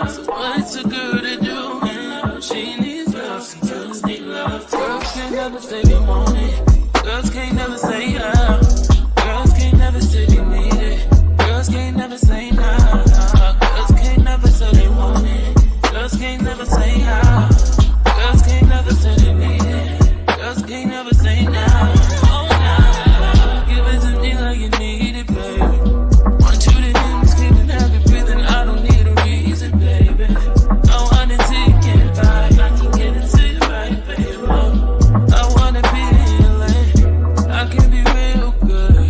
So what's a girl to do? She needs love, and girls need love. Girls can't never say they want it. Girls can't never say how. Girls can't never say they need it. Girls can't never say nah. Girls can't never say they want it. Girls can't never say how. Girls can't never say they need it. Girls can't never say nah. Oh nah. Give it to me like you need it, baby. Want you to hear me screaming, have it breathing. I don't need a reason, baby. I want it till you can't buy. I can get it till you right, baby. I wanna be healing. I can be real good.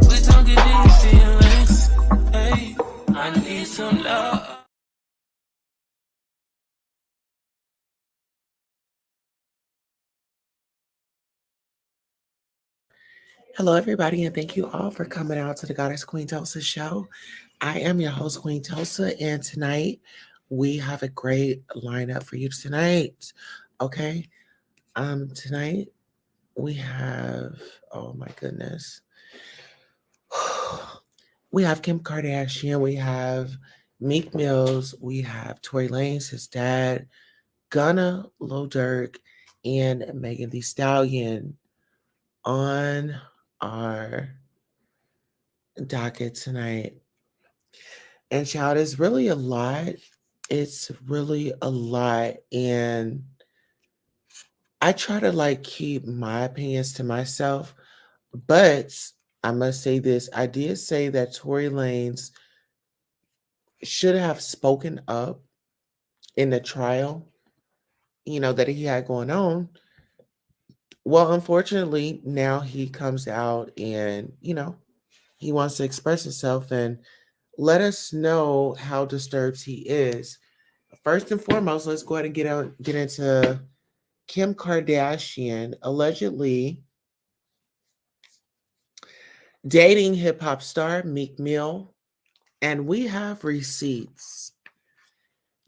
Please don't get any feelings. Hey, I need some love. Hello, everybody, and thank you all for coming out to the Goddess Queen Tulsa show. I am your host, Queen Tulsa, and tonight we have a great lineup for you tonight. Okay, tonight we have, oh my goodness, we have Kim Kardashian, we have Meek Mills, we have Tory Lanez, his dad, Gunna, Lil Durk, and Megan Thee Stallion on our docket tonight. And child, it's really a lot. It's really a lot. And I try to like keep my opinions to myself. But I must say this. I did say that Tory Lanez should have spoken up in the trial, that he had going on. Well, unfortunately, now he comes out and, he wants to express himself and let us know how disturbed he is. First and foremost, let's go ahead and get into Kim Kardashian allegedly dating hip hop star Meek Mill, and we have receipts.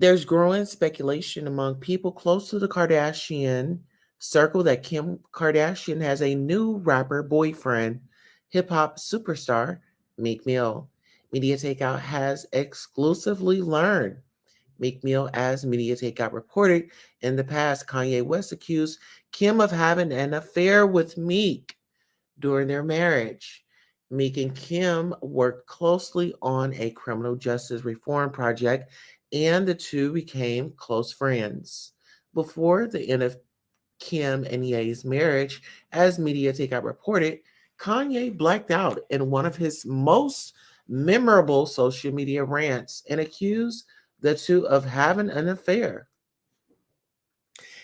There's growing speculation among people close to the Kardashian circle that Kim Kardashian has a new rapper boyfriend, hip hop superstar Meek Mill. Media Takeout has exclusively learned Meek Mill, as Media Takeout reported in the past, Kanye West accused Kim of having an affair with Meek during their marriage. Meek and Kim worked closely on a criminal justice reform project, and the two became close friends. Before the end of Kim and Ye's marriage, as Media Takeout reported, Kanye blacked out in one of his most memorable social media rants and accused the two of having an affair.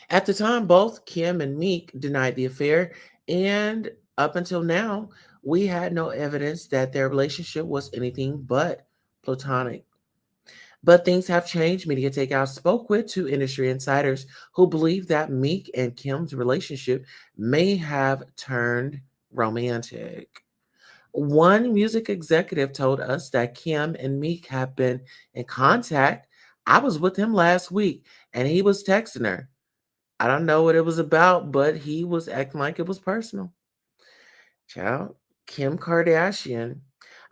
At the time, both Kim and Meek denied the affair, and up until now, we had no evidence that their relationship was anything but platonic. But things have changed. Media Takeout spoke with two industry insiders who believe that Meek and Kim's relationship may have turned romantic. One music executive told us that Kim and Meek have been in contact. I was with him last week and he was texting her. I don't know what it was about, but he was acting like it was personal. Child, Kim Kardashian.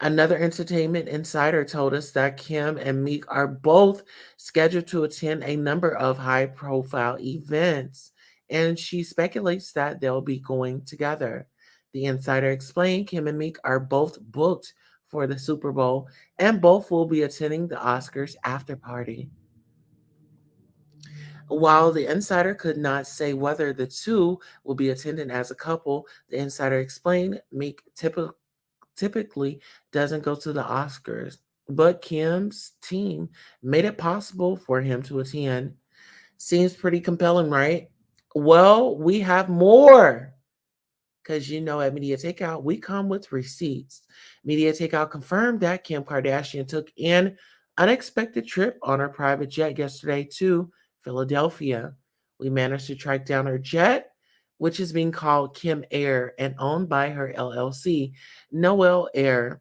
Another entertainment insider told us that Kim and Meek are both scheduled to attend a number of high profile events, and she speculates that they'll be going together. The insider explained Kim and Meek are both booked for the Super Bowl, and both will be attending the Oscars after party. While the insider could not say whether the two will be attending as a couple, the insider explained Meek typically doesn't go to the Oscars, but Kim's team made it possible for him to attend. Seems pretty compelling, right? Well, we have more because at Media Takeout, we come with receipts. Media Takeout confirmed that Kim Kardashian took an unexpected trip on her private jet yesterday to Philadelphia. We managed to track down her jet, which is being called Kim Air and owned by her LLC, Noel Air.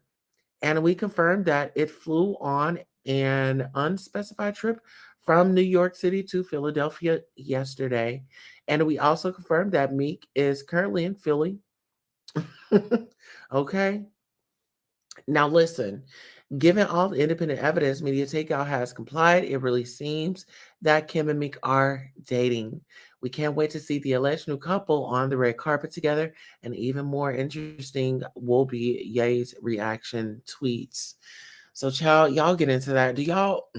And we confirmed that it flew on an unspecified trip from New York City to Philadelphia yesterday. And we also confirmed that Meek is currently in Philly. Okay. Now, listen. Given all the independent evidence Media Takeout has complied, it really seems that Kim and Meek are dating. We can't wait to see the alleged new couple on the red carpet together, and even more interesting will be Ye's reaction tweets. So, child, y'all get into that. Do y'all,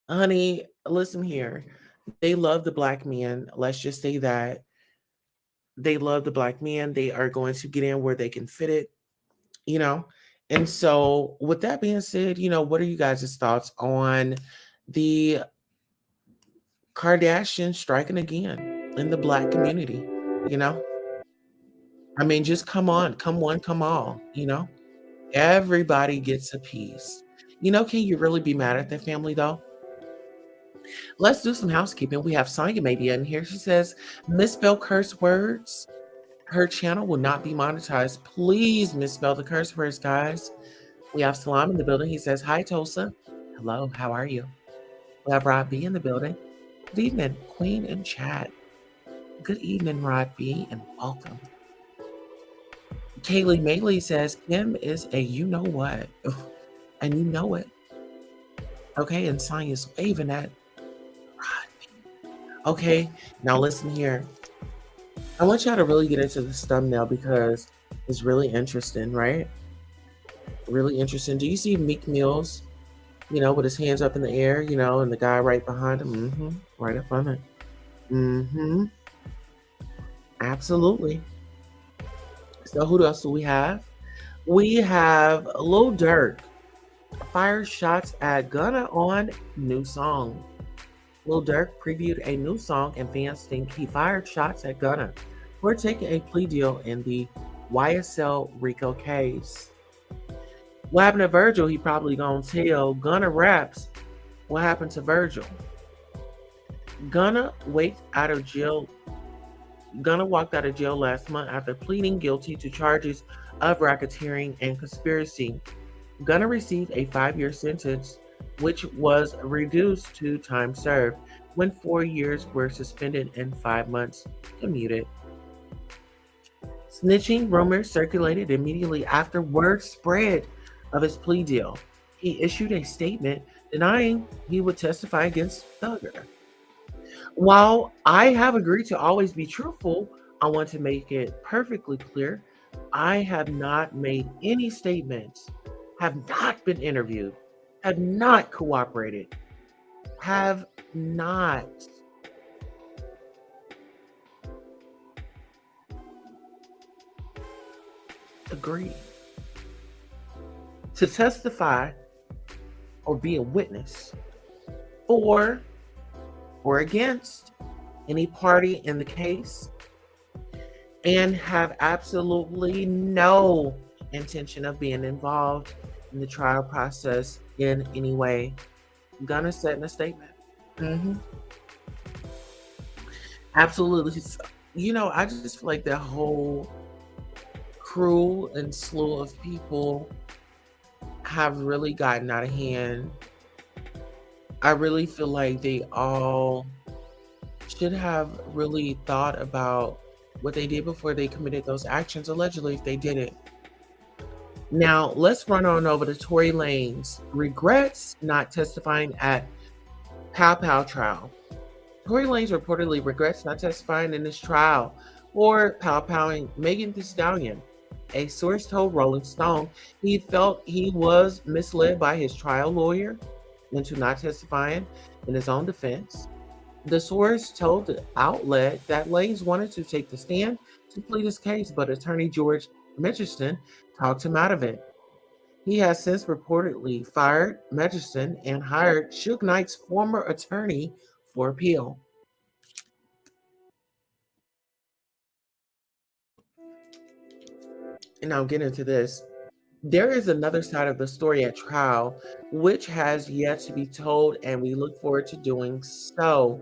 honey, listen here. They love the black man. Let's just say that they love the black man. They are going to get in where they can fit it, you know? And so, with that being said, what are you guys' thoughts on the Kardashian striking again in the black community? You know, I mean, just come on, come one, come all, everybody gets a piece. Can you really be mad at that family though? Let's do some housekeeping. We have Sonya Media in here. She says, misspell curse words. Her channel will not be monetized. Please misspell the curse words, guys. We have Salam in the building. He says, hi, Tosa. Hello, how are you? We have Rod B in the building. Good evening, Queen in chat. Good evening, Rod B, and welcome. Kaylee Mayley says, Kim is a you-know-what. And you know it. Okay, and Sonya's waving at Rod B. Okay, now listen here. I want y'all to really get into this thumbnail because it's really interesting, right? Really interesting. Do you see Meek Mill's, with his hands up in the air, and the guy right behind him? Right up on it. Absolutely. So who else do we have? We have Lil Durk fires shots at Gunna on new song. Lil Durk previewed a new song and fans think he fired shots at Gunna for taking a plea deal in the YSL RICO case. What happened to Virgil? He probably gonna tell. Gunna raps. What happened to Virgil? Gunna walked out of jail last month after pleading guilty to charges of racketeering and conspiracy. Gunna received a 5-year sentence, which was reduced to time served when 4 years were suspended and 5 months commuted. Snitching rumors circulated immediately after word spread of his plea deal. He issued a statement denying he would testify against Thugger. While I have agreed to always be truthful, I want to make it perfectly clear, I have not made any statements, have not been interviewed, have not cooperated, have not agreed to testify or be a witness for or against any party in the case, and have absolutely no intention of being involved in the trial process in any way. Gunna said in a statement. Absolutely. I just feel like that whole crew and slew of people have really gotten out of hand. I really feel like they all should have really thought about what they did before they committed those actions, allegedly, if they did it. Now, let's run on over to Tory Lanez. Regrets not testifying at Pow Pow trial. Tory Lanez reportedly regrets not testifying in this trial for Pow Powing Megan Thee Stallion. A source told Rolling Stone he felt he was misled by his trial lawyer into not testifying in his own defense. The source told the outlet that Lanez wanted to take the stand to plead his case, but attorney George Mgdesyan talked him out of it. He has since reportedly fired Mgdesyan and hired Suge Knight's former attorney for appeal. And now get into this. There is another side of the story at trial, which has yet to be told, and we look forward to doing so.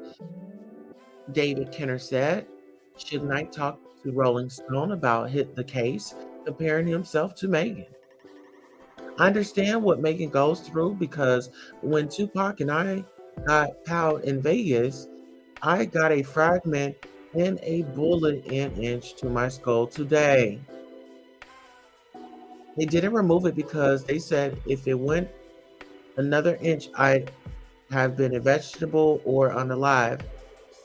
David Kenner said, Suge Knight talked to Rolling Stone about the case, comparing himself to Megan. I understand what Megan goes through because when Tupac and I got powed in Vegas, I got a fragment and a bullet an inch to my skull today. They didn't remove it because they said if it went another inch, I'd have been a vegetable or unalive.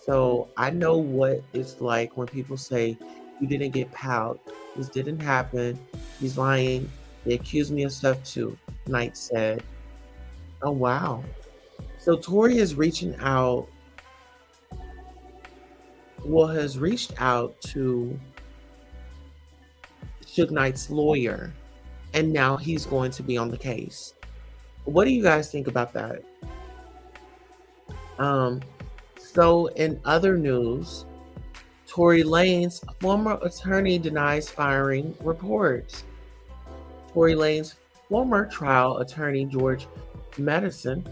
So I know what it's like when people say you didn't get powed. This didn't happen. He's lying. They accuse me of stuff too, Knight said. Oh, wow. So Tory is reaching out, has reached out to Suge Knight's lawyer, and now he's going to be on the case. What do you guys think about that? So in other news, Tory Lanez former attorney denies firing reports. Tory Lanez former trial attorney George Mgdesyan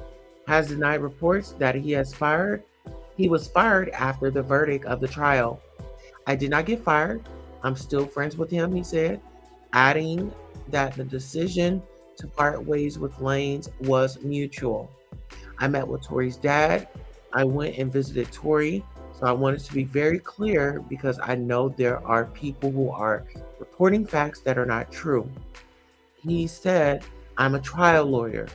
has denied reports that he was fired after the verdict of the trial. I did not get fired. I'm still friends with him, he said, adding that the decision to part ways with Lanez was mutual. I met with Tory's dad. I went and visited Tory. So I wanted to be very clear because I know there are people who are reporting facts that are not true. He said, I'm a trial lawyer.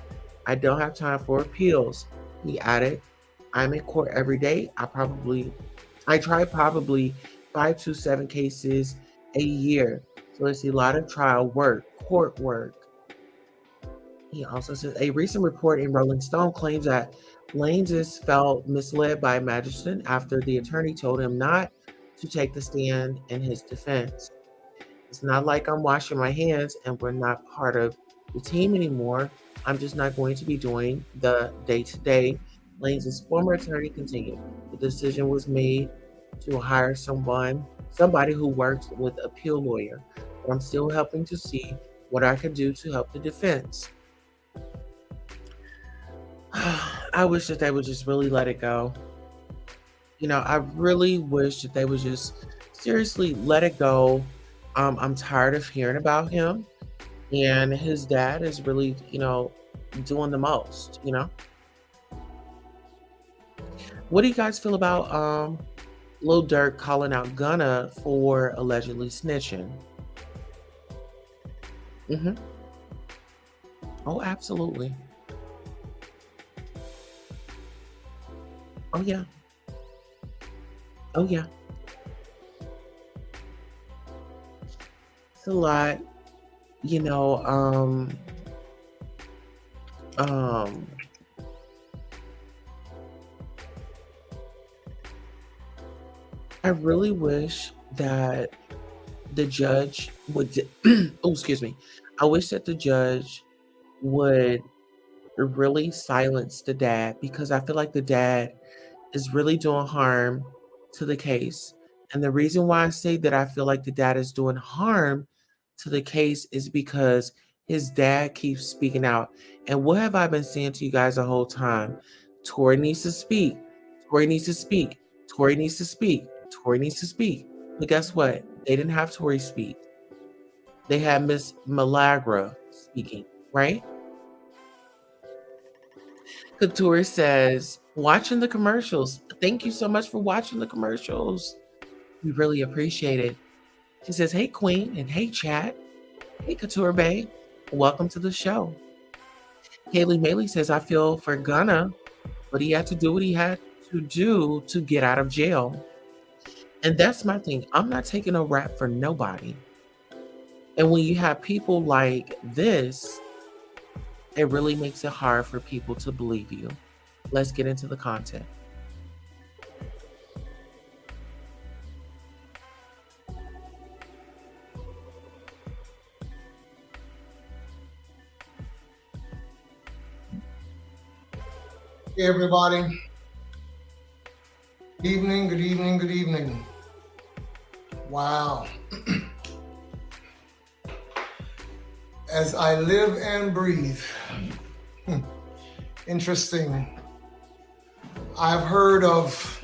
I don't have time for appeals. He added, I'm in court every day. I try probably 5 to 7 cases a year. So it's a lot of trial work, court work. He also says a recent report in Rolling Stone claims that Lanez felt misled by a magistrate after the attorney told him not to take the stand in his defense. It's not like I'm washing my hands and we're not part of the team anymore. I'm just not going to be doing the day-to-day. Lanez's former attorney continued. The decision was made to hire somebody who works with appeal lawyer. But I'm still helping to see what I can do to help the defense. I wish that they would just really let it go. I really wish that they would just seriously let it go. I'm tired of hearing about him, and his dad is really, doing the most. What do you guys feel about Lil Durk calling out Gunna for allegedly snitching? Oh, absolutely. Oh yeah. Oh yeah. It's a lot. You know, um, I really wish that the judge would, oh, excuse me. I wish that the judge would really silence the dad because I feel like the dad is really doing harm to the case. And the reason why I say that I feel like the dad is doing harm to the case is because his dad keeps speaking out. And what have I been saying to you guys the whole time? Tory needs to speak. Tory needs to speak. Tory needs to speak. Tory needs to speak. But guess what? They didn't have Tory speak. They had Miss Malagra speaking, right? Couture says, watching the commercials. Thank you so much for watching the commercials. We really appreciate it. She says, hey, Queen, and hey, chat. Hey, Couture Bay. Welcome to the show. Haley Maley says, I feel for Gunna, but he had to do what he had to do to get out of jail. And that's my thing. I'm not taking a rap for nobody. And when you have people like this, it really makes it hard for people to believe you. Let's get into the content. Hey everybody. Good evening, good evening, good evening. Wow. As I live and breathe. Interesting. I've heard of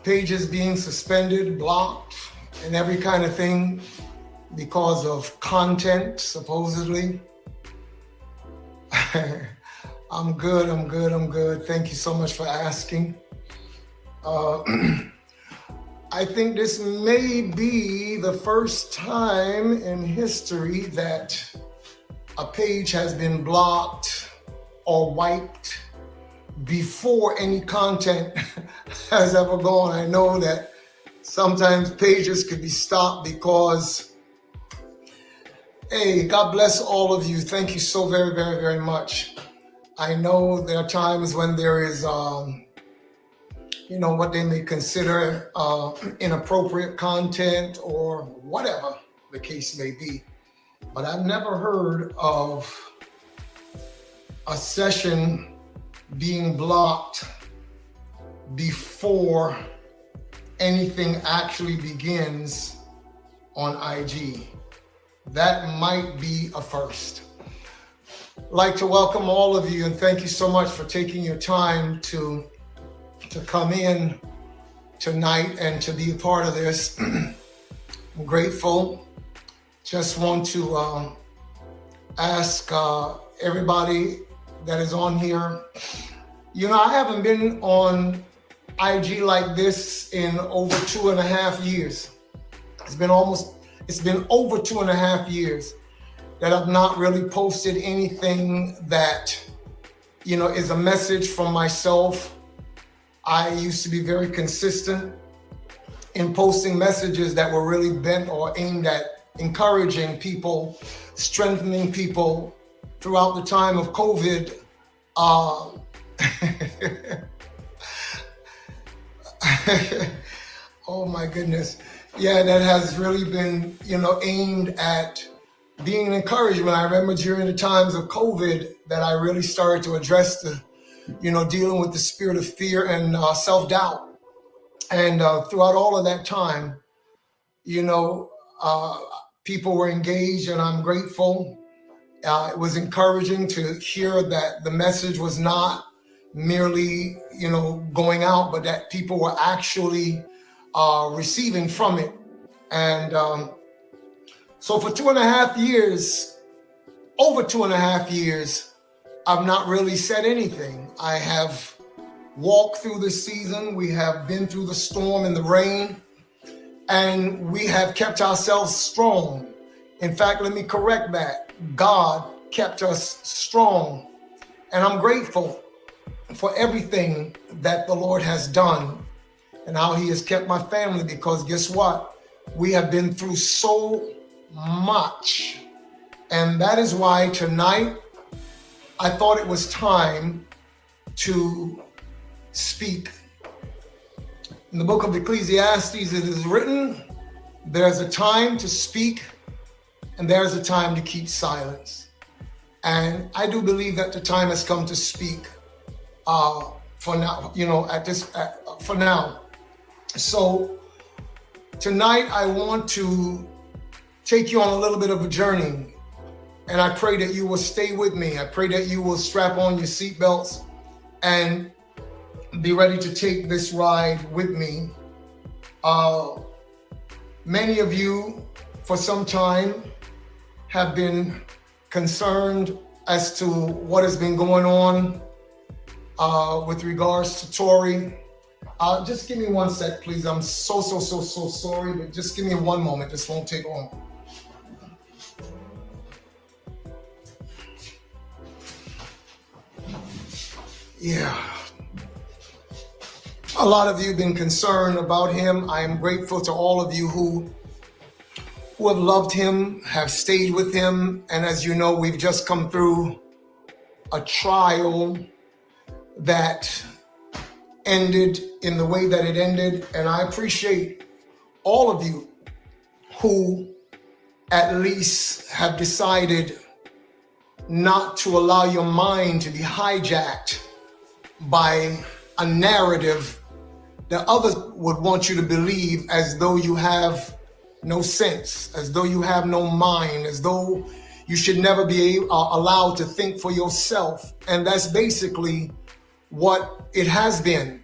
pages being suspended, blocked, and every kind of thing because of content, supposedly. I'm good. Thank you so much for asking. I think this may be the first time in history that a page has been blocked or wiped before any content has ever gone. I know that sometimes pages could be stopped because, hey, God bless all of you. Thank you so very, very, very much. I know there are times when there is, you know, what they may consider inappropriate content or whatever the case may be. But I've never heard of a session being blocked before anything actually begins on IG. That might be a first. I'd like to welcome all of you and thank you so much for taking your time to come in tonight and to be a part of this. I'm grateful. Just want to ask everybody that is on here, you know, I haven't been on IG like this in over 2.5 years. It's been over 2.5 years that I've not really posted anything that, you know, is a message from myself. I used to be very consistent in posting messages that were really bent or aimed at encouraging people, strengthening people throughout the time of COVID. Oh my goodness. Yeah, that has really been, you know, aimed at being an encouragement. I remember during the times of COVID that I really started to address the, you know, dealing with the spirit of fear and self-doubt. And throughout all of that time, you know, people were engaged and I'm grateful. It was encouraging to hear that the message was not merely, you know, going out, but that people were actually receiving from it. And so for 2.5 years, over 2.5 years, I've not really said anything. I have walked through this season. We have been through the storm and the rain, and we have kept ourselves strong. In fact, let me correct that. God kept us strong. And I'm grateful for everything that the Lord has done and how he has kept my family, because guess what? We have been through so much. And that is why tonight I thought it was time to speak. In the book of Ecclesiastes, it is written, there's a time to speak and there's a time to keep silence. And I do believe that the time has come to speak for now, you know, for now. So tonight I want to take you on a little bit of a journey, and I pray that you will stay with me. I pray that you will strap on your seatbelts and be ready to take this ride with me. Many of you for some time have been concerned as to what has been going on with regards to Tory. Just give me one sec, please. I'm so sorry, but just give me one moment. This won't take long. Yeah. A lot of you have been concerned about him. I am grateful to all of you who have loved him, have stayed with him. And as you know, we've just come through a trial that ended in the way that it ended. And I appreciate all of you who at least have decided not to allow your mind to be hijacked by a narrative that others would want you to believe, as though you have no sense, as though you have no mind, as though you should never be allowed to think for yourself. And that's basically what it has been.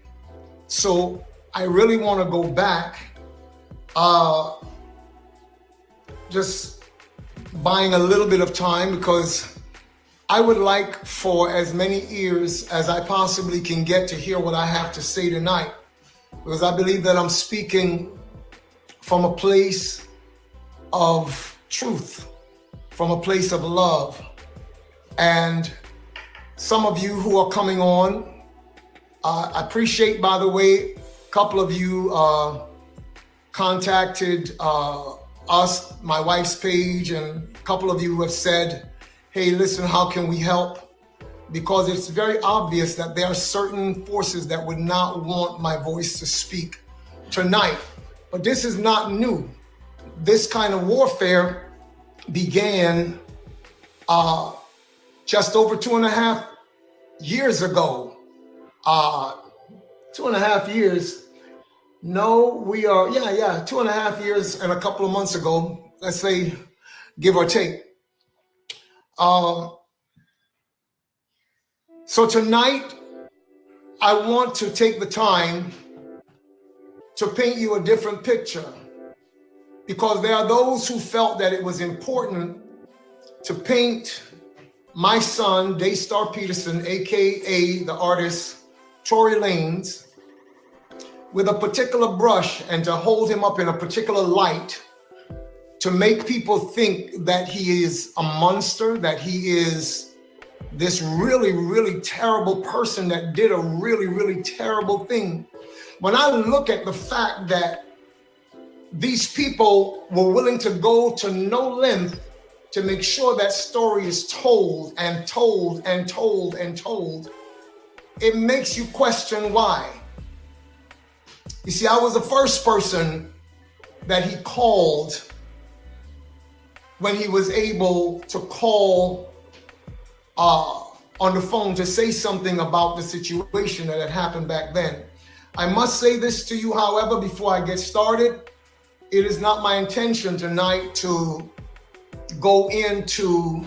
So I really want to go back, just buying a little bit of time, because I would like for as many ears as I possibly can get to hear what I have to say tonight, because I believe that I'm speaking from a place of truth, from a place of love. And some of you who are coming on, I appreciate, by the way, a couple of you contacted us, my wife's page, and a couple of you have said, hey, listen, how can we help? Because it's very obvious that there are certain forces that would not want my voice to speak tonight. But this is not new. This kind of warfare began just over 2.5 years ago. 2.5 years. No, we are, 2.5 years and a couple of months ago, let's say, give or take. So tonight, I want to take the time to paint you a different picture, because there are those who felt that it was important to paint my son, Daystar Peterson, aka the artist Tory Lanez, with a particular brush and to hold him up in a particular light to make people think that he is a monster, that he is this really, really terrible person that did a really, really terrible thing. When I look at the fact that these people were willing to go to no length to make sure that story is told and told and told and told, it makes you question why. You see, I was the first person that he called when he was able to call on the phone to say something about the situation that had happened back then. I must say this to you, however, before I get started. It is not my intention tonight to go into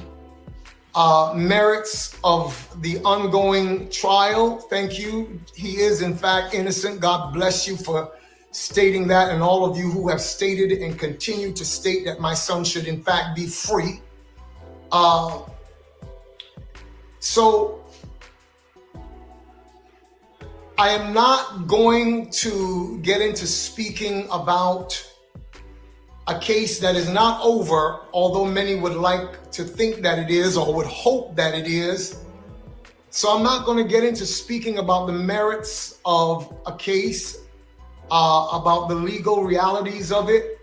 merits of the ongoing trial. Thank you. He is, in fact, innocent. God bless you for stating that, and all of you who have stated and continue to state that my son should, in fact, be free. So I am not going to get into speaking about a case that is not over, although many would like to think that it is or would hope that it is. So I'm not going to get into speaking about the merits of a case, about the legal realities of it.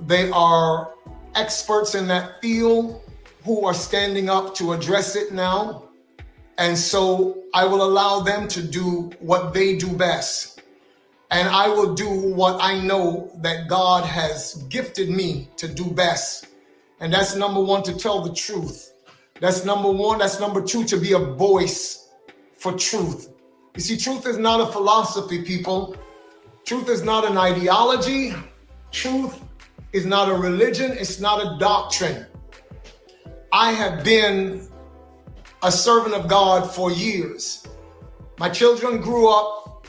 They are experts in that field who are standing up to address it now. And so I will allow them to do what they do best. And I will do what I know that God has gifted me to do best. And that's number one, to tell the truth. That's number one. That's number two, to be a voice for truth. You see, truth is not a philosophy, people. Truth is not an ideology. Truth is not a religion. It's not a doctrine. I have been a servant of God for years. My children grew up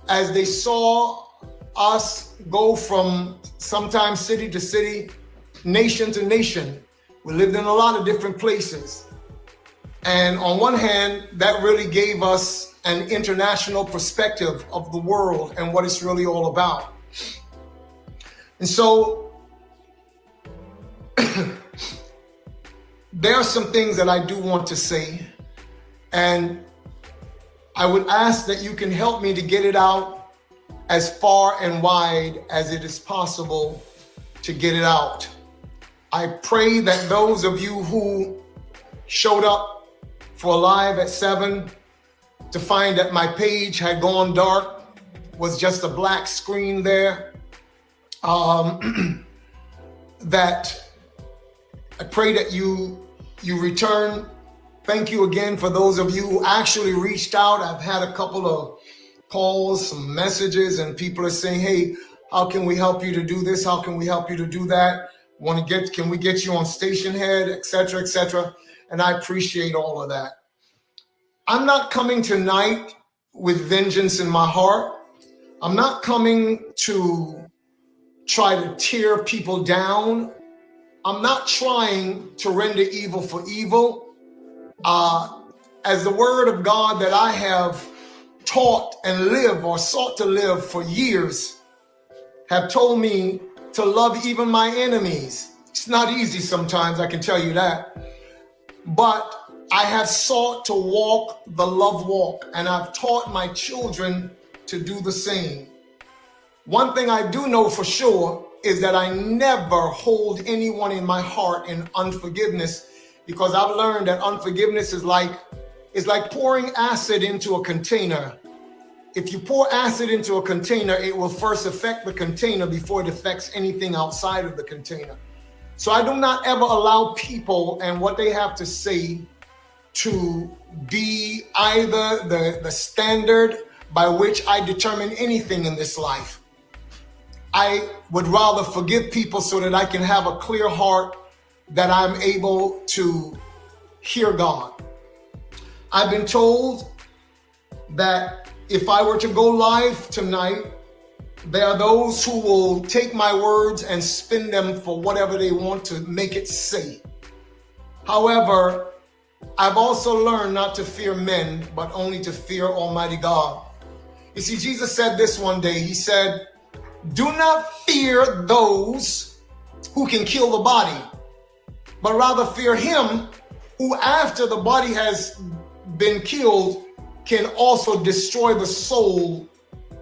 as they saw us go from sometimes city to city, nation to nation. We lived in a lot of different places. And on one hand, that really gave us an international perspective of the world and what it's really all about. And so there are some things that I do want to say, and I would ask that you can help me to get it out as far and wide as it is possible to get it out. I pray that those of you who showed up for Live at 7 to find that my page had gone dark, was just a black screen there, that I pray that you return. Thank you again for those of you who actually reached out. I've had a couple of calls, some messages, and people are saying, hey, how can we help you to do this? How can we help you to do that? Can we get you on station head, et cetera, et cetera? And I appreciate all of that. I'm not coming tonight with vengeance in my heart. I'm not coming to try to tear people down. I'm not trying to render evil for evil. As the word of God that I have taught and lived or sought to live for years have told me to love even my enemies. It's not easy sometimes, I can tell you that. But I have sought to walk the love walk, and I've taught my children to do the same. One thing I do know for sure is that I never hold anyone in my heart in unforgiveness, because I've learned that unforgiveness is like pouring acid into a container. If you pour acid into a container, it will first affect the container before it affects anything outside of the container. So I do not ever allow people and what they have to say to be either the standard by which I determine anything in this life. I would rather forgive people so that I can have a clear heart, that I'm able to hear God. I've been told that if I were to go live tonight, there are those who will take my words and spin them for whatever they want to make it say. However, I've also learned not to fear men, but only to fear Almighty God. You see, Jesus said this one day. He said, "Do not fear those who can kill the body, but rather fear him who, after the body has been killed, can also destroy the soul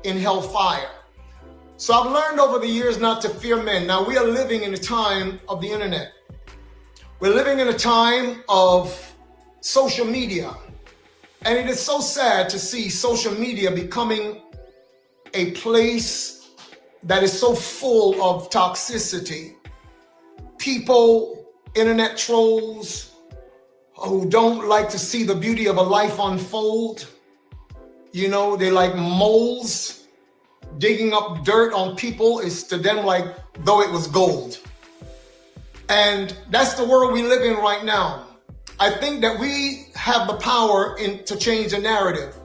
in hellfire." So I've learned over the years not to fear men. Now, we are living in a time of the internet. We're living in a time of social media. And it is so sad to see social media becoming a place that is so full of toxicity. People, internet trolls, who don't like to see the beauty of a life unfold. You know, they like moles. Digging up dirt on people is to them like though it was gold. And that's the world we live in right now. I think that we have the power to change the narrative,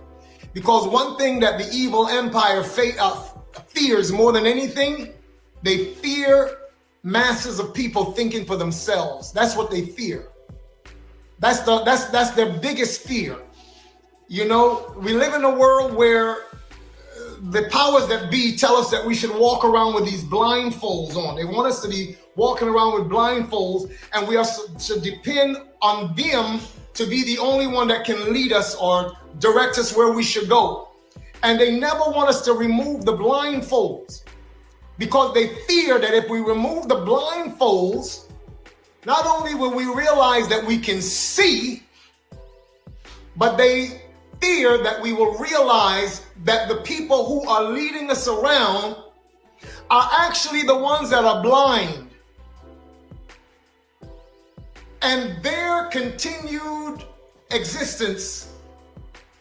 because one thing that the evil empire fears more than anything, they fear masses of people thinking for themselves. That's what they fear. That's their biggest fear. You know, we live in a world where the powers that be tell us that we should walk around with these blindfolds on. They want us to be walking around with blindfolds, and we are to depend on them to be the only one that can lead us or direct us where we should go. And they never want us to remove the blindfolds, because they fear that if we remove the blindfolds, not only will we realize that we can see, but they fear that we will realize that the people who are leading us around are actually the ones that are blind. And their continued existence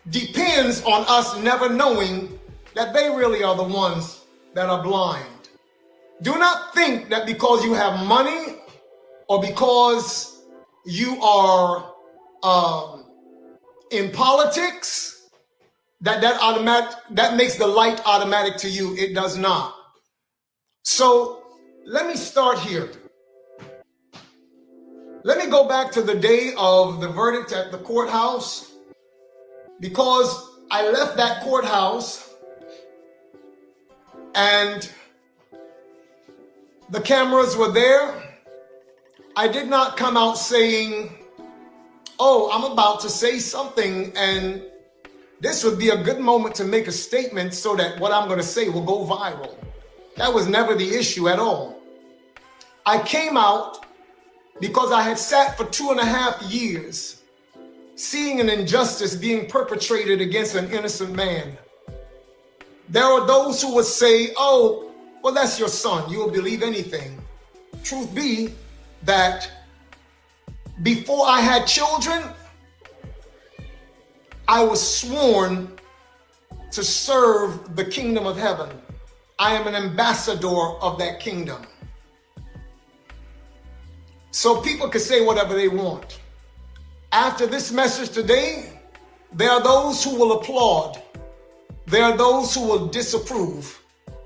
depends on us never knowing that they really are the ones that are blind. Do not think that because you have money or because you are in politics, that makes the light automatic to you. It does not. So let me start here. Let me go back to the day of the verdict at the courthouse, because I left that courthouse and the cameras were there. I did not come out saying, "Oh, I'm about to say something and this would be a good moment to make a statement so that what I'm going to say will go viral." That was never the issue at all. I came out because I had sat for 2.5 years seeing an injustice being perpetrated against an innocent man. There are those who would say, "Oh, well, that's your son. You will believe anything." Truth be that before I had children, I was sworn to serve the kingdom of heaven. I am an ambassador of that kingdom. So people can say whatever they want. After this message today, there are those who will applaud. There are those who will disapprove.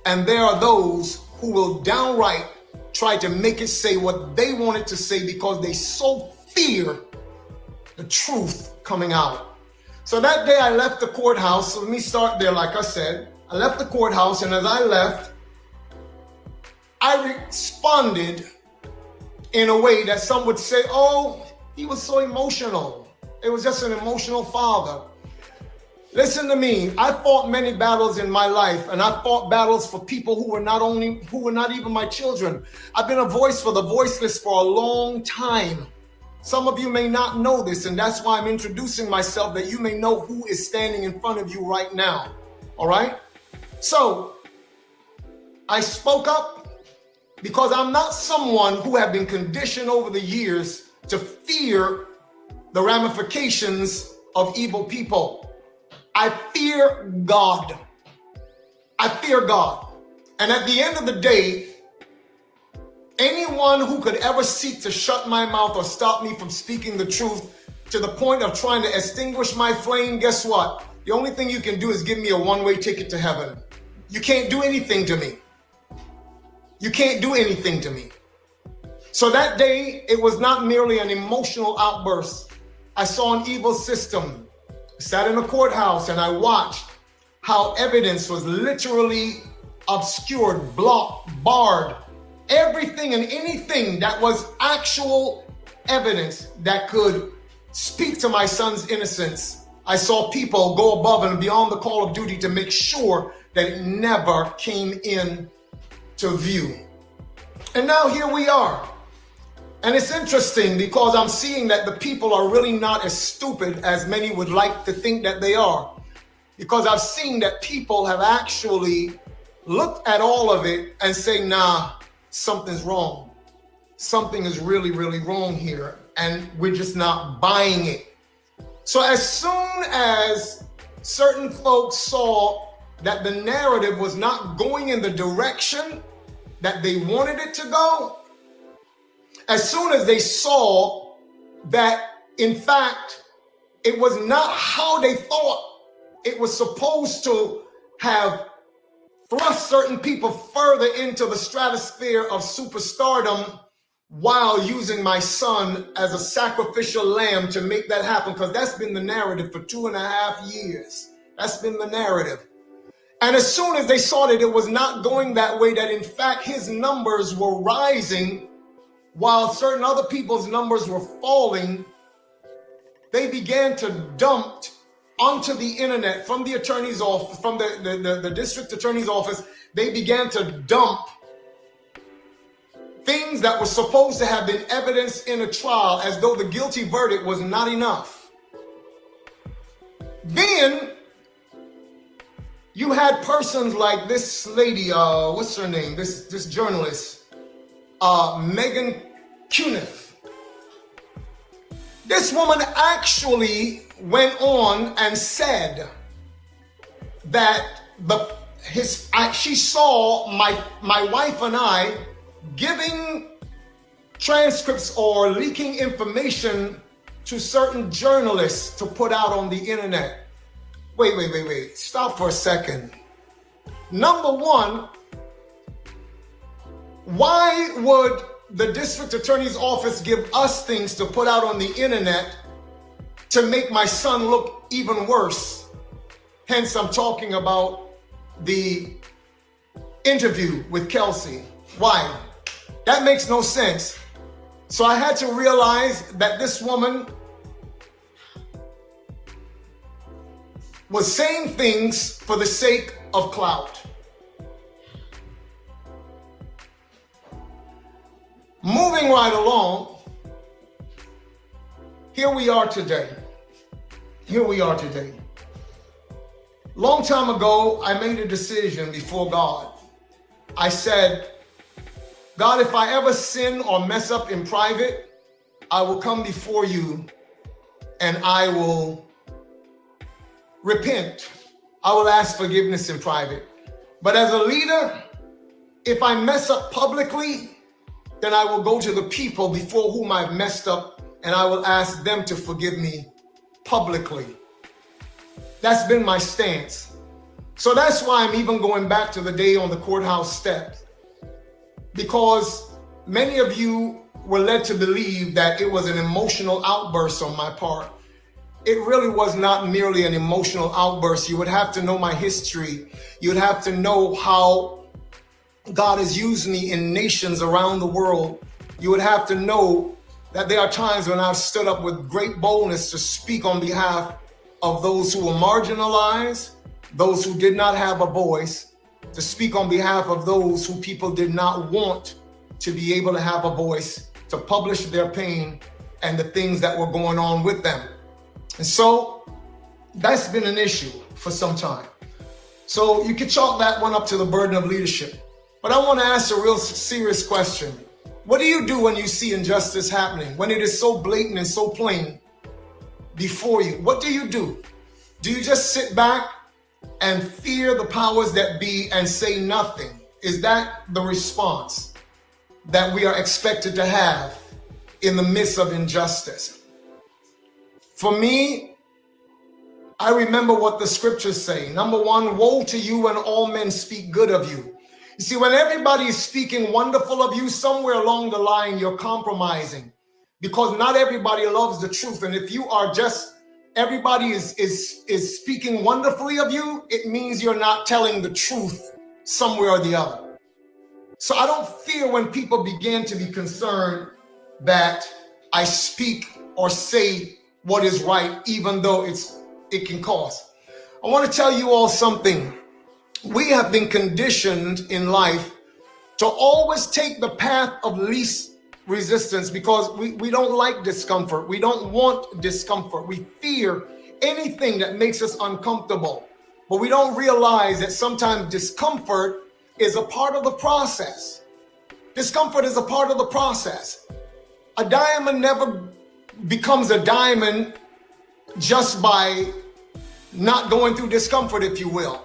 And there are those who will downright try to make it say what they want it to say, because they so fear the truth coming out. So that day I left the courthouse. So let me start there. Like I said, I left the courthouse, and as I left, I responded in a way that some would say, oh, he was so emotional. It was just an emotional father. Listen to me. I fought many battles in my life, and I fought battles for people who were not even my children. I've been a voice for the voiceless for a long time. Some of you may not know this, and that's why I'm introducing myself, that you may know who is standing in front of you right now. All right? So, I spoke up because I'm not someone who have been conditioned over the years to fear the ramifications of evil people. I fear God. I fear God. And at the end of the day, anyone who could ever seek to shut my mouth or stop me from speaking the truth to the point of trying to extinguish my flame, guess what? The only thing you can do is give me a one-way ticket to heaven. You can't do anything to me. You can't do anything to me. So that day, it was not merely an emotional outburst. I saw an evil system. I sat in a courthouse and I watched how evidence was literally obscured, blocked, barred. Everything and anything that was actual evidence that could speak to my son's innocence. I saw people go above and beyond the call of duty to make sure that it never came in to view. And now here we are. And it's interesting because I'm seeing that the people are really not as stupid as many would like to think that they are. Because I've seen that people have actually looked at all of it and say, nah, something's wrong. Something is really, really wrong here. And we're just not buying it. So as soon as certain folks saw that the narrative was not going in the direction that they wanted it to go, as soon as they saw that, in fact, it was not how they thought it was supposed to have thrust certain people further into the stratosphere of superstardom while using my son as a sacrificial lamb to make that happen, because that's been the narrative for 2.5 years. That's been the narrative. And as soon as they saw that it was not going that way, that in fact his numbers were rising while certain other people's numbers were falling, they began to dump onto the internet from the attorney's office, from the district attorney's office. They began to dump things that were supposed to have been evidence in a trial as though the guilty verdict was not enough. Then you had persons like this lady, what's her name? This journalist, Megan Thee. This woman actually went on and said that she saw my wife and I giving transcripts or leaking information to certain journalists to put out on the internet. Wait. Stop for a second. Number one, why would the district attorney's office give us things to put out on the internet to make my son look even worse? Hence, I'm talking about the interview with Kelsey. Why? That makes no sense. So I had to realize that this woman was saying things for the sake of clout. Moving right along, here we are today. Long time ago, I made a decision before God. I said, God, if I ever sin or mess up in private, I will come before you and I will repent. I will ask forgiveness in private. But as a leader, if I mess up publicly, then I will go to the people before whom I've messed up and I will ask them to forgive me publicly. That's been my stance. So that's why I'm even going back to the day on the courthouse steps, because many of you were led to believe that it was an emotional outburst on my part. It really was not merely an emotional outburst. You would have to know my history. You'd have to know how God has used me in nations around the world, you would have to know that there are times when I've stood up with great boldness to speak on behalf of those who were marginalized, those who did not have a voice, to speak on behalf of those who people did not want to be able to have a voice, to publish their pain and the things that were going on with them. And so that's been an issue for some time. So you can chalk that one up to the burden of leadership. But I want to ask a real serious question. What do you do when you see injustice happening, when it is so blatant and so plain before you? What do you do? Do you just sit back and fear the powers that be and say nothing? Is that the response that we are expected to have in the midst of injustice? For me, I remember what the scriptures say. Number one, woe to you when all men speak good of you. You see, when everybody is speaking wonderful of you, somewhere along the line, you're compromising, because not everybody loves the truth. And if you are just, everybody is speaking wonderfully of you, it means you're not telling the truth somewhere or the other. So I don't fear when people begin to be concerned that I speak or say what is right, even though it can cost. I want to tell you all something. We have been conditioned in life to always take the path of least resistance, because we don't like discomfort. We don't want discomfort. We fear anything that makes us uncomfortable. But we don't realize that sometimes discomfort is a part of the process. Discomfort is a part of the process. A diamond never becomes a diamond just by not going through discomfort, if you will.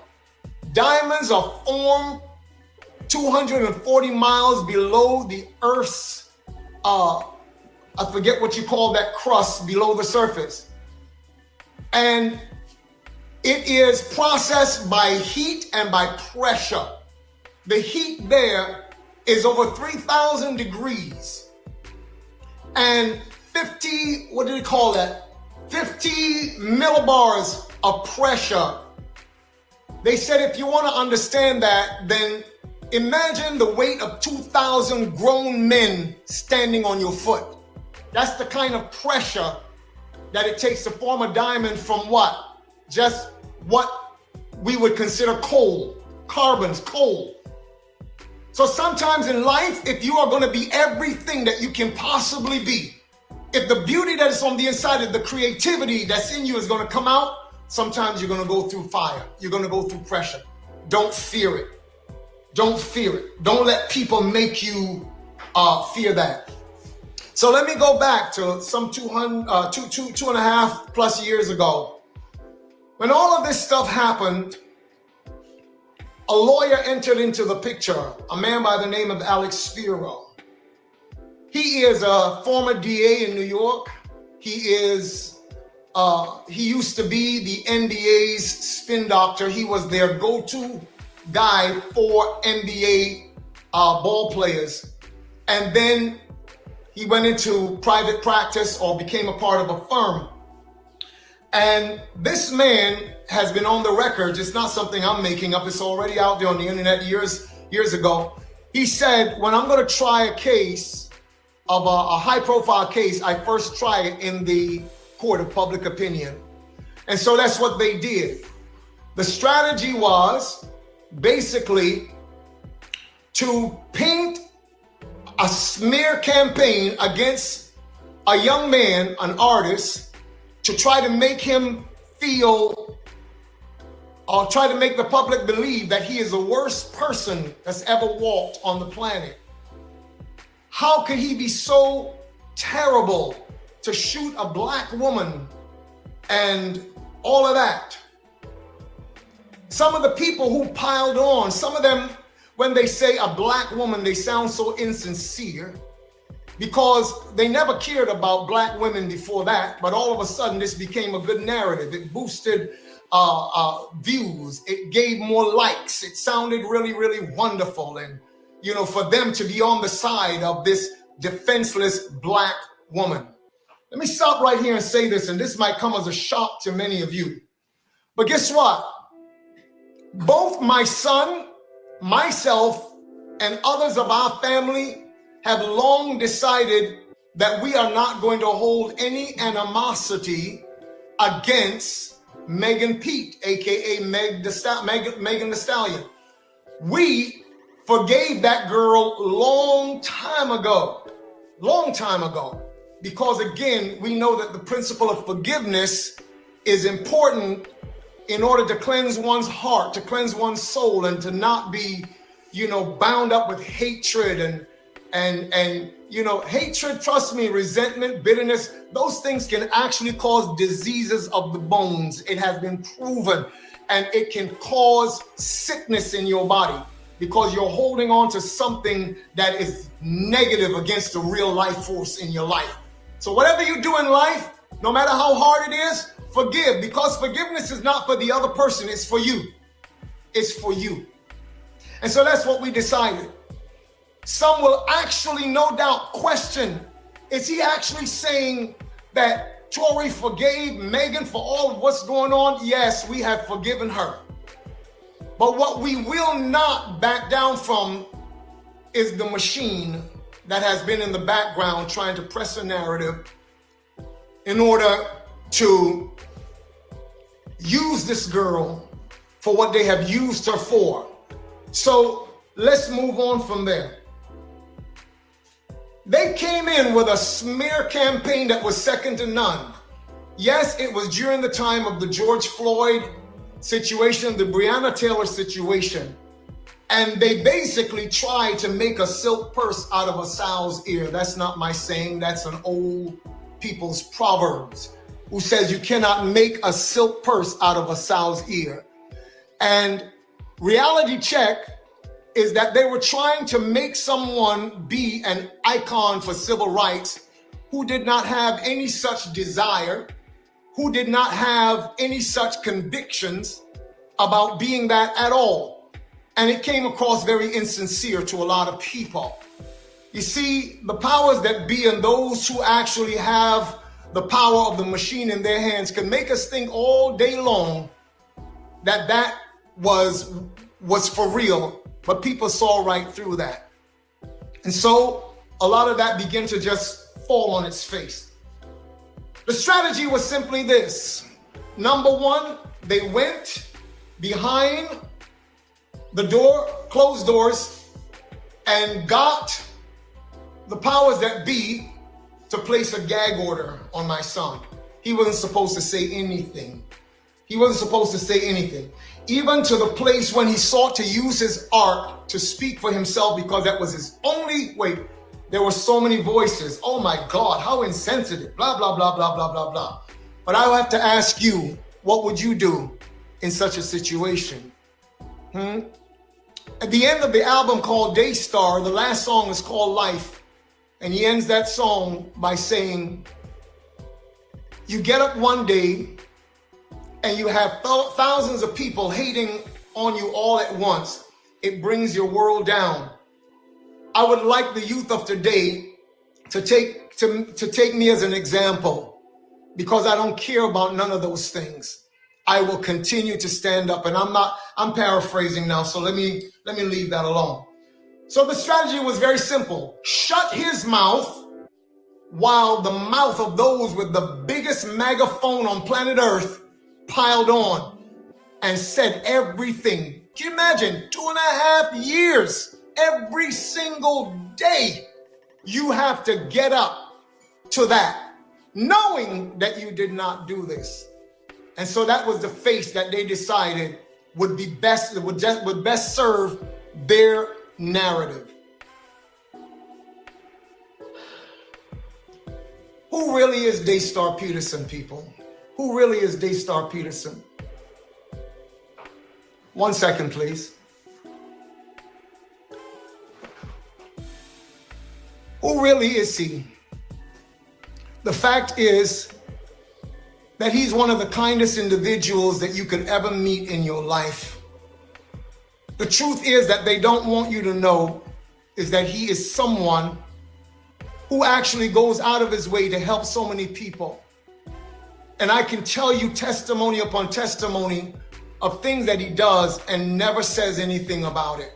Diamonds are formed 240 miles below the Earth's, I forget what you call that crust below the surface. And it is processed by heat and by pressure. The heat there is over 3,000 degrees. And 50, what do they call that? 50 millibars of pressure. They said if you want to understand that, then imagine the weight of 2,000 grown men standing on your foot. That's the kind of pressure that it takes to form a diamond from what? Just what we would consider coal, carbons, coal. So sometimes in life, if you are going to be everything that you can possibly be, if the beauty that is on the inside of the creativity that's in you is going to come out, sometimes you're going to go through fire. You're going to go through pressure. Don't fear it. Don't fear it. Don't let people make you fear that. So let me go back to some 2.5 plus years ago. When all of this stuff happened, a lawyer entered into the picture, a man by the name of Alex Spiro. He is a former DA in New York. He used to be the NBA's spin doctor. He was their go-to guy for NBA ball players. And then he went into private practice or became a part of a firm. And this man has been on the record. It's not something I'm making up. It's already out there on the internet years ago. He said, when I'm going to try a case of a high-profile case, I first try it in the court of public opinion. And so that's what they did. The strategy was basically to paint a smear campaign against a young man, an artist, to try to make him feel or try to make the public believe that he is the worst person that's ever walked on the planet. How could he be so terrible to shoot a black woman and all of that? Some of the people who piled on, some of them, when they say a black woman, they sound so insincere because they never cared about black women before that. But all of a sudden, this became a good narrative. It boosted views. It gave more likes. It sounded really, really wonderful. And, you know, for them to be on the side of this defenseless black woman. Let me stop right here and say this, and this might come as a shock to many of you. But guess what? Both my son, myself, and others of our family have long decided that we are not going to hold any animosity against Megan Pete, aka Megan Thee Stallion. We forgave that girl long time ago, because again, we know that the principle of forgiveness is important in order to cleanse one's heart, to cleanse one's soul, and to not be, bound up with hatred and hatred, trust me, resentment, bitterness, those things can actually cause diseases of the bones. It has been proven, and it can cause sickness in your body because you're holding on to something that is negative against the real life force in your life. So whatever you do in life, no matter how hard it is, forgive, because forgiveness is not for the other person, it's for you. It's for you. And so that's what we decided. Some will actually, no doubt, question, is he actually saying that Tory forgave Megan for all of what's going on? Yes, we have forgiven her. But what we will not back down from is the machine that has been in the background trying to press a narrative in order to use this girl for what they have used her for. So let's move on from there. They came in with a smear campaign that was second to none. Yes, it was during the time of the George Floyd situation, the Breonna Taylor situation. And they basically tried to make a silk purse out of a sow's ear. That's not my saying, that's an old people's proverbs, who says you cannot make a silk purse out of a sow's ear. And reality check is that they were trying to make someone be an icon for civil rights who did not have any such desire, who did not have any such convictions about being that at all. And it came across very insincere to a lot of people. You see, the powers that be and those who actually have the power of the machine in their hands can make us think all day long that that was for real, but people saw right through that. And so a lot of that began to just fall on its face. The strategy was simply this. Number one, they went behind the door, closed doors, and got the powers that be to place a gag order on my son. He wasn't supposed to say anything. He wasn't supposed to say anything. Even to the place when he sought to use his art to speak for himself, because that was his only way. There were so many voices. Oh my God, how insensitive, blah, blah, blah, blah, blah, blah, blah. But I have to ask you, what would you do in such a situation? At the end of the album called Daystar, the last song is called Life. And he ends that song by saying, you get up one day and you have thousands of people hating on you all at once. It brings your world down. I would like the youth of today to take me as an example, because I don't care about none of those things. I will continue to stand up, and I'm paraphrasing now, so let me leave that alone. So the strategy was very simple. Shut his mouth while the mouth of those with the biggest megaphone on planet Earth piled on and said everything. Can you imagine 2.5 years, every single day you have to get up to that, knowing that you did not do this. And so that was the face that they decided would best serve their narrative. Who really is Daystar Peterson, people? Who really is Daystar Peterson? 1 second, please. Who really is he? The fact is that he's one of the kindest individuals that you could ever meet in your life. The truth is that they don't want you to know is that he is someone who actually goes out of his way to help so many people. And I can tell you testimony upon testimony of things that he does and never says anything about it.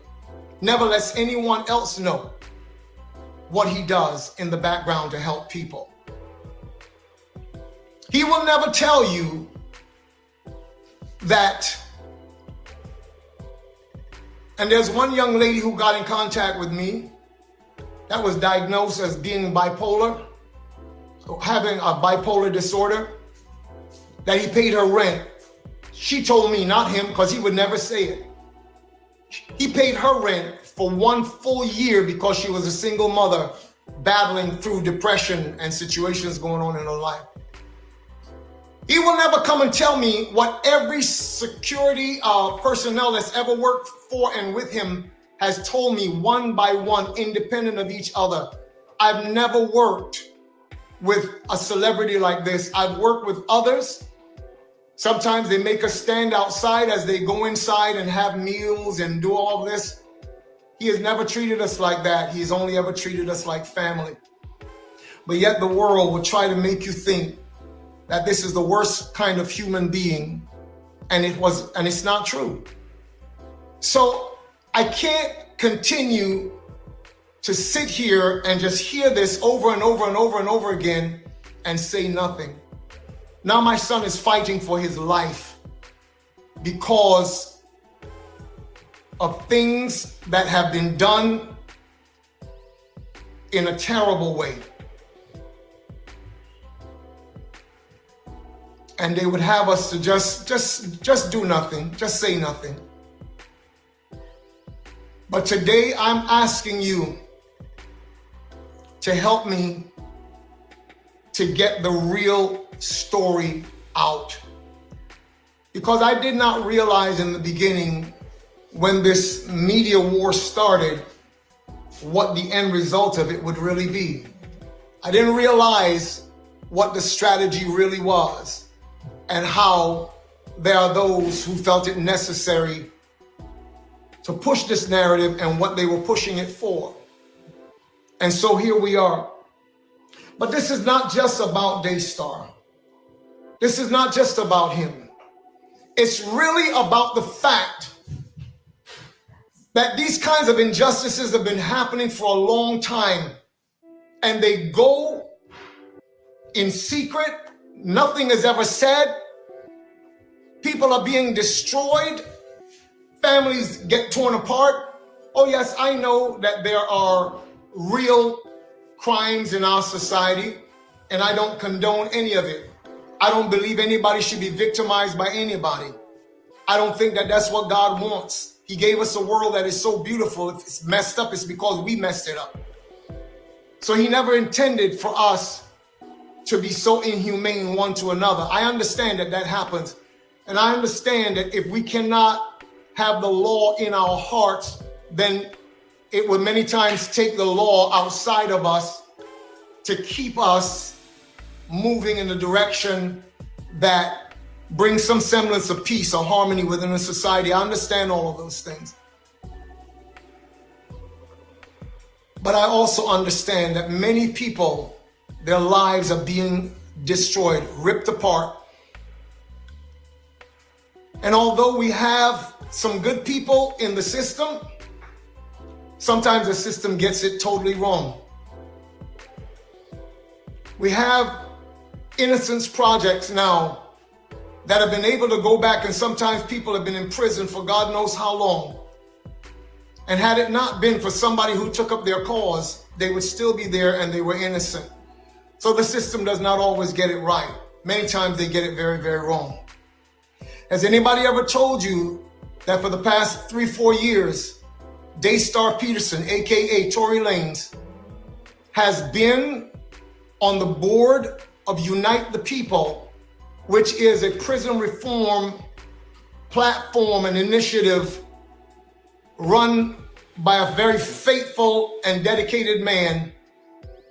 never lets anyone else know what he does in the background to help people. He will never tell you that. And there's one young lady who got in contact with me that was diagnosed as being bipolar, having a bipolar disorder, that he paid her rent. She told me, not him, because he would never say it. He paid her rent for 1 full year because she was a single mother battling through depression and situations going on in her life. He will never come and tell me what every security personnel that's ever worked for and with him has told me one by one, independent of each other. I've never worked with a celebrity like this. I've worked with others. Sometimes they make us stand outside as they go inside and have meals and do all this. He has never treated us like that. He's only ever treated us like family. But yet the world will try to make you think that this is the worst kind of human being, and it's not true. So I can't continue to sit here and just hear this over and over and over and over again and say nothing. Now my son is fighting for his life because of things that have been done in a terrible way. And they would have us to just do nothing, just say nothing. But today I'm asking you to help me to get the real story out. Because I did not realize in the beginning, when this media war started, what the end result of it would really be. I didn't realize what the strategy really was, and how there are those who felt it necessary to push this narrative and what they were pushing it for. And so here we are. But this is not just about Daystar. This is not just about him. It's really about the fact that these kinds of injustices have been happening for a long time, and they go in secret. Nothing is ever said. People are being destroyed. Families get torn apart. Oh yes, I know that there are real crimes in our society, and I don't condone any of it. I don't believe anybody should be victimized by anybody. I don't think that that's what God wants. He gave us a world that is so beautiful. If it's messed up, it's because we messed it up. So he never intended for us to be so inhumane one to another. I understand that that happens. And I understand that if we cannot have the law in our hearts, then it would many times take the law outside of us to keep us moving in the direction that brings some semblance of peace or harmony within a society. I understand all of those things. But I also understand that many people, their lives are being destroyed, ripped apart. And although we have some good people in the system, sometimes the system gets it totally wrong. We have innocence projects now that have been able to go back, and sometimes people have been in prison for God knows how long. And had it not been for somebody who took up their cause, they would still be there and they were innocent. So the system does not always get it right. Many times they get it very, very wrong. Has anybody ever told you that for the past 3-4 years, Daystar Peterson, aka Tory Lanez, has been on the board of Unite the People, which is a prison reform platform and initiative run by a very faithful and dedicated man,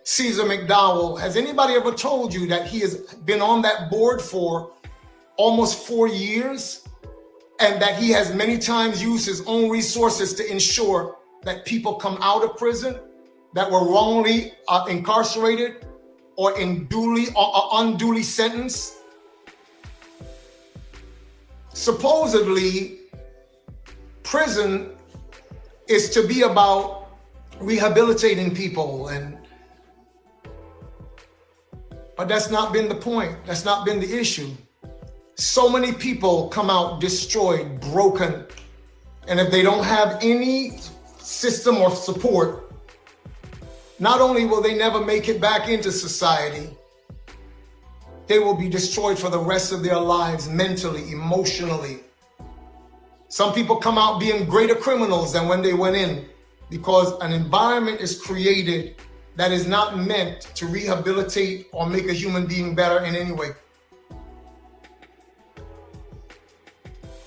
Caesar McDowell? Has anybody ever told you that he has been on that board for almost 4 years, and that he has many times used his own resources to ensure that people come out of prison that were wrongly incarcerated or unduly sentenced? Supposedly, prison is to be about rehabilitating people, but that's not been the point. That's not been the issue. So many people come out destroyed, broken, and if they don't have any system or support, not only will they never make it back into society, they will be destroyed for the rest of their lives, mentally, emotionally. Some people come out being greater criminals than when they went in, because an environment is created that is not meant to rehabilitate or make a human being better in any way.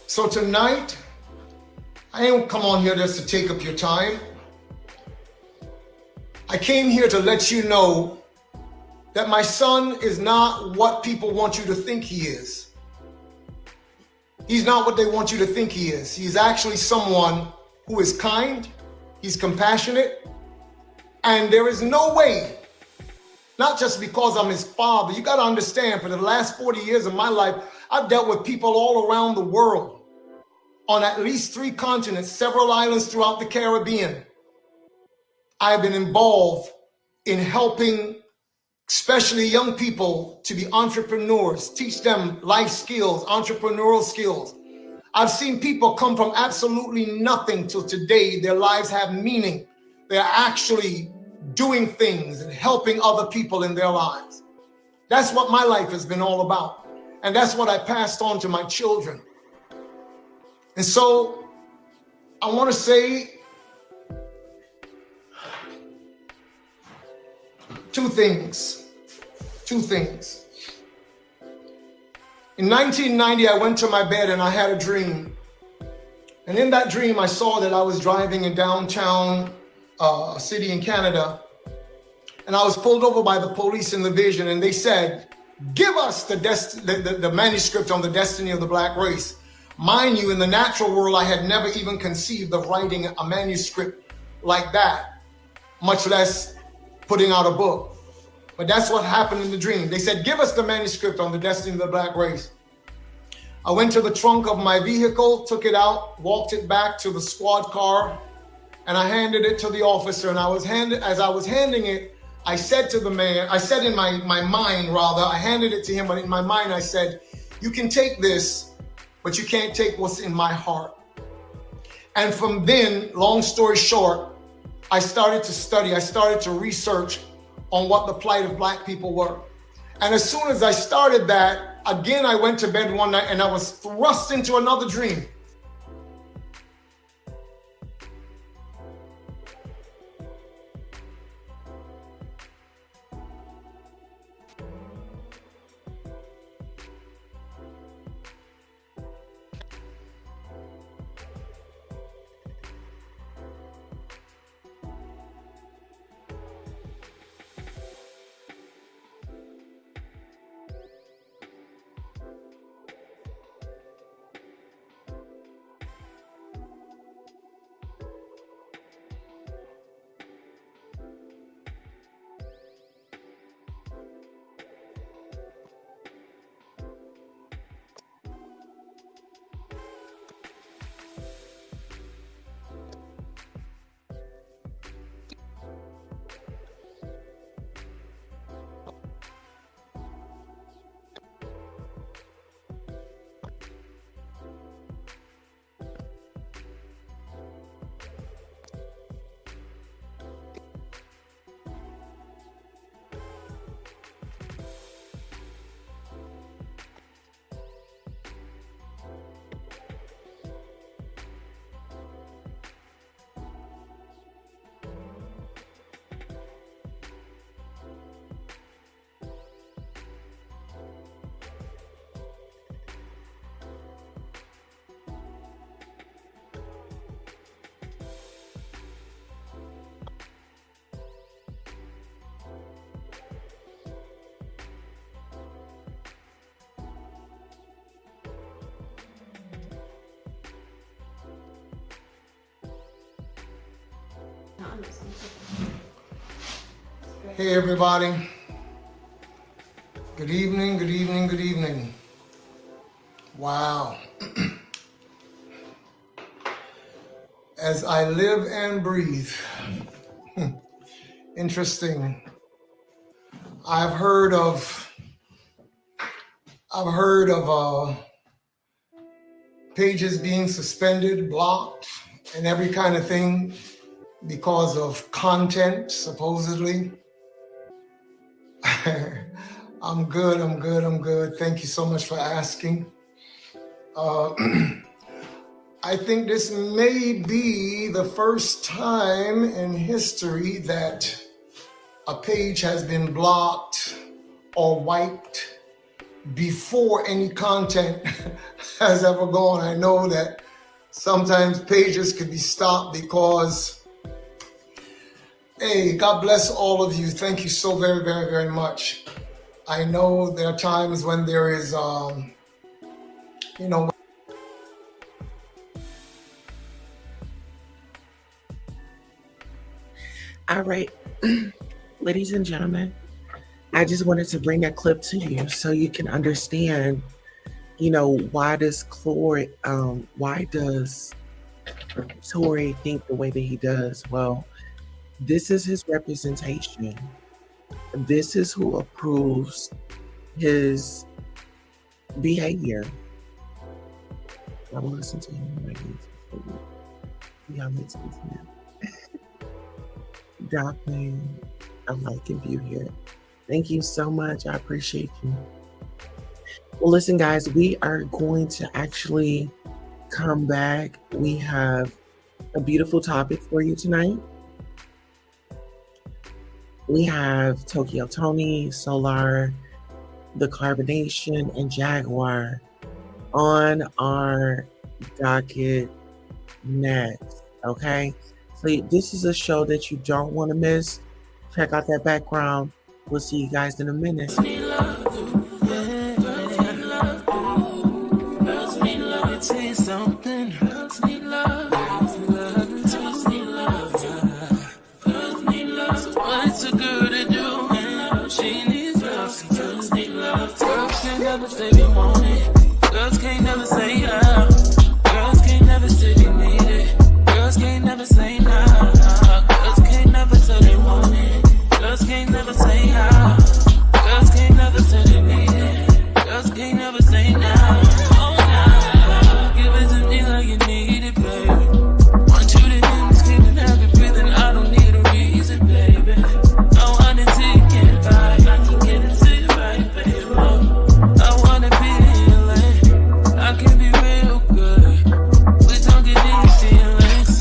So tonight, I ain't come on here just to take up your time. I came here to let you know that my son is not what people want you to think he is. He's not what they want you to think he is. He's actually someone who is kind, he's compassionate, and there is no way, not just because I'm his father, you gotta understand, for the last 40 years of my life, I've dealt with people all around the world, on at least 3 continents, several islands throughout the Caribbean. I've been involved in helping especially young people to be entrepreneurs, teach them life skills, entrepreneurial skills. I've seen people come from absolutely nothing till today. Their lives have meaning. They're actually doing things and helping other people in their lives. That's what my life has been all about. And that's what I passed on to my children. And so I want to say two things. In 1990, I went to my bed and I had a dream. And in that dream, I saw that I was driving in downtown city in Canada. And I was pulled over by the police in the vision, and they said, give us the manuscript on the destiny of the black race. Mind you, in the natural world, I had never even conceived of writing a manuscript like that, much less putting out a book. But that's what happened in the dream. They said, give us the manuscript on the destiny of the black race. I went to the trunk of my vehicle, took it out, walked it back to the squad car, and I handed it to the officer. And as I was handing it, I said to the man, I said in my mind, rather, I handed it to him, but in my mind, I said, you can take this, but you can't take what's in my heart. And from then, long story short, I started to study, I started to research on what the plight of black people were. And as soon as I started that, again, I went to bed one night and I was thrust into another dream. Hey everybody, good evening, good evening, good evening. Wow. as I live and breathe. Interesting. I've heard of pages being suspended, blocked, and every kind of thing because of content, supposedly. I'm good. Thank you so much for asking. I think this may be the first time in history that a page has been blocked or wiped before any content has ever gone. I know that sometimes pages could be stopped because, hey, God bless all of you. Thank you so very much. I know there are times when there is, All right, ladies and gentlemen, I just wanted to bring that clip to you so you can understand, why does Tory think the way that he does? Well, this is his representation. This is who approves his behavior. I will listen to him. Y'all listen to him. Dropping a like and view here. Thank you so much. I appreciate you. Well, listen, guys, we are going to actually come back. We have a beautiful topic for you tonight. We have Tokyo Tony, Solar, The Carbonation, and Jaguar on our docket next. Okay? So this is a show that you don't want to miss. Check out that background. We'll see you guys in a minute. What's a girl to do? She needs love. Girls need love. Girls can't never say they want it. Girls can't never say yeah. Girls can't never say they need it. Girls can't never say nah. Girls can't never say they want it. Girls can't never say yeah. Girls can't never say they need it. Girls can't never say nah. Oh nah. Give it to me like you need it, baby. Want you to hear me screaming, have it breathing. I don't need a reason, baby. I want it till you get by. I can get it to you right, baby. I wanna be healing. I can be real good. We don't get these feelings.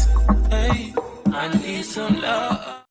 Hey, I need some love.